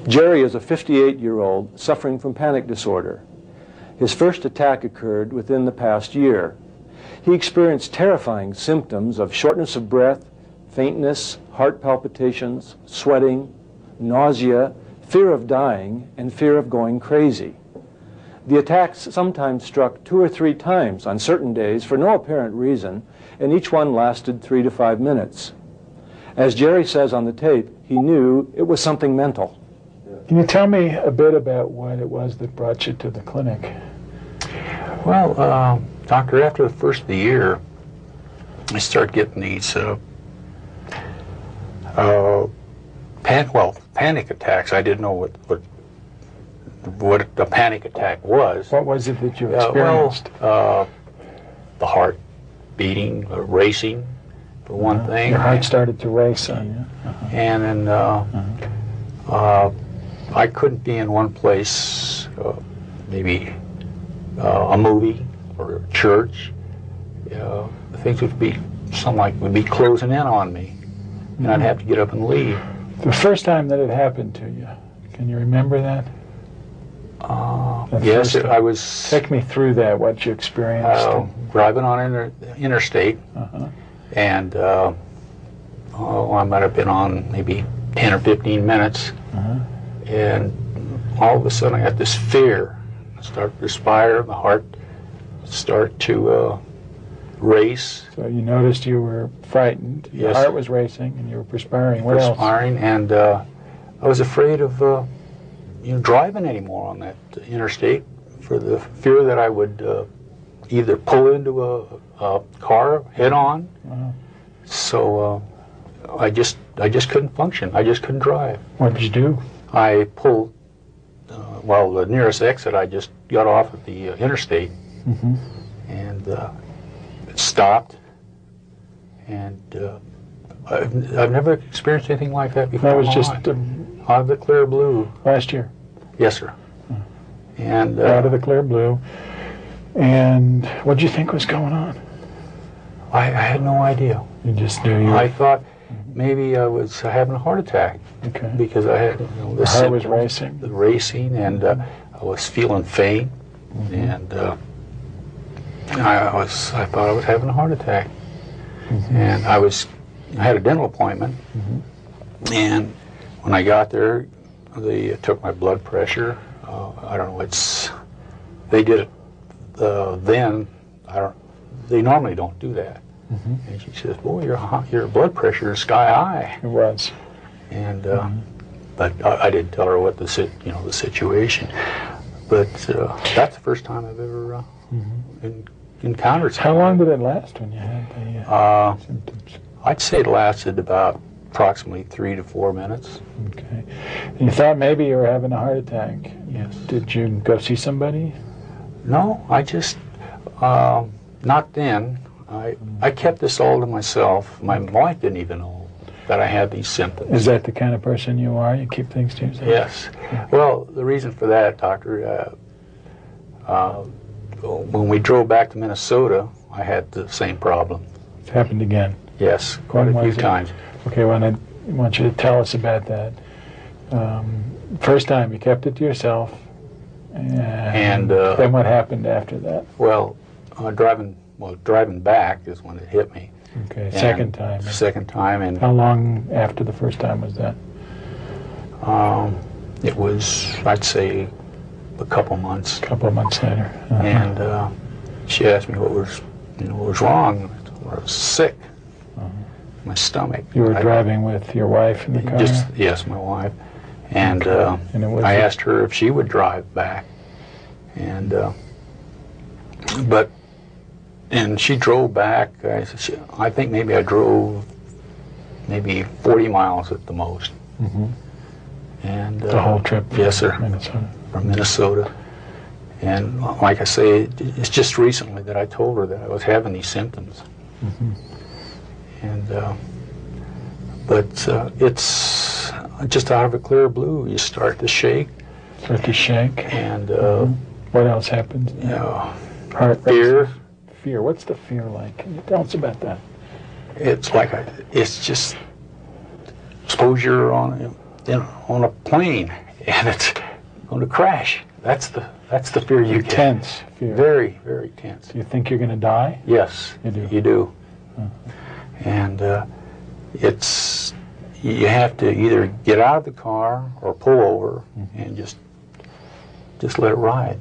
Jerry is a 58-year-old suffering from panic disorder. His first attack occurred within the past year. He experienced terrifying symptoms of shortness of breath, faintness, heart palpitations, sweating, nausea, fear of dying, and fear of going crazy. The attacks sometimes struck 2 or 3 times on certain days for no apparent reason, and each one lasted 3 to 5 minutes. As Jerry says on the tape, he knew it was something mental. Can you tell me a bit about what it was that brought you to the clinic? Well, doctor, after the first of the year, I started getting these panic attacks. I didn't know what a panic attack was. What was it that you experienced? The heart beating, racing, for one thing. Your heart started to race on you. And then I couldn't be in one place, maybe a movie or a church. Things would be, would be closing in on me, and I'd have to get up and leave. The first time that it happened to you, can you remember that? Yes, I was... Take me through that, what you experienced. Driving on interstate, and I might have been on maybe 10 or 15 minutes, and all of a sudden I got this fear. I started to perspire, the heart started to race. So you noticed you were frightened, your heart was racing, and you were perspiring. What else? Perspiring, and I was afraid of driving anymore on that interstate for the fear that I would either pull into a car head on. So I just couldn't function. I just couldn't drive. What did you do? I pulled, the nearest exit, I just got off at the interstate and stopped. And I've never experienced anything like that before. That was just out of the clear blue. Last year? Yes, sir. And out of the clear blue. And what did you think was going on? I had no idea. You just knew I thought maybe I was having a heart attack. Okay. Because I had the heart was racing. The racing, and I was feeling faint, and I thought I was having a heart attack. And I had a dental appointment, and when I got there, they took my blood pressure. I don't know, they did it then. They normally don't do that. And she says, "Boy, your blood pressure is sky high." It was. And but I didn't tell her what the situation. But that's the first time I've ever encountered something. How long did it last when you had the symptoms? I'd say it lasted about approximately 3 to 4 minutes. Okay. And you thought maybe you were having a heart attack. Yes. Did you go see somebody? No, I just, not then. I kept this all to myself. My wife didn't even know that I had these symptoms. Is that the kind of person you are? You keep things to yourself? Yes. Okay. Well, the reason for that, doctor, when we drove back to Minnesota, I had the same problem. It happened again? Yes, quite a few times. Okay, well, I want you to tell us about that. First time, you kept it to yourself, and then what happened after that? Well, driving back is when it hit me. Okay, second time. Second time, and how long after the first time was that? It was, I'd say, a couple months. A couple of months later. And she asked me what was wrong. I was sick. My stomach. You were driving with your wife in the car? Yes, my wife. And, I asked her if she would drive back. And and she drove back. I think maybe I drove maybe 40 miles at the most. And the whole trip? Yes, sir. Minnesota. From Minnesota. And like I say, it's just recently that I told her that I was having these symptoms. And but it's just out of a clear blue. You start to shake. And what else happens? Heart fear. Racing. Fear. What's the fear like? Can you tell us about that? It's like it's just. Suppose you're on a plane and it's going to crash. That's the fear you get. Tense fear. Very, very tense. Do you think you're going to die? Yes, You do. You do. Uh-huh. And you have to either get out of the car or pull over and just let it ride.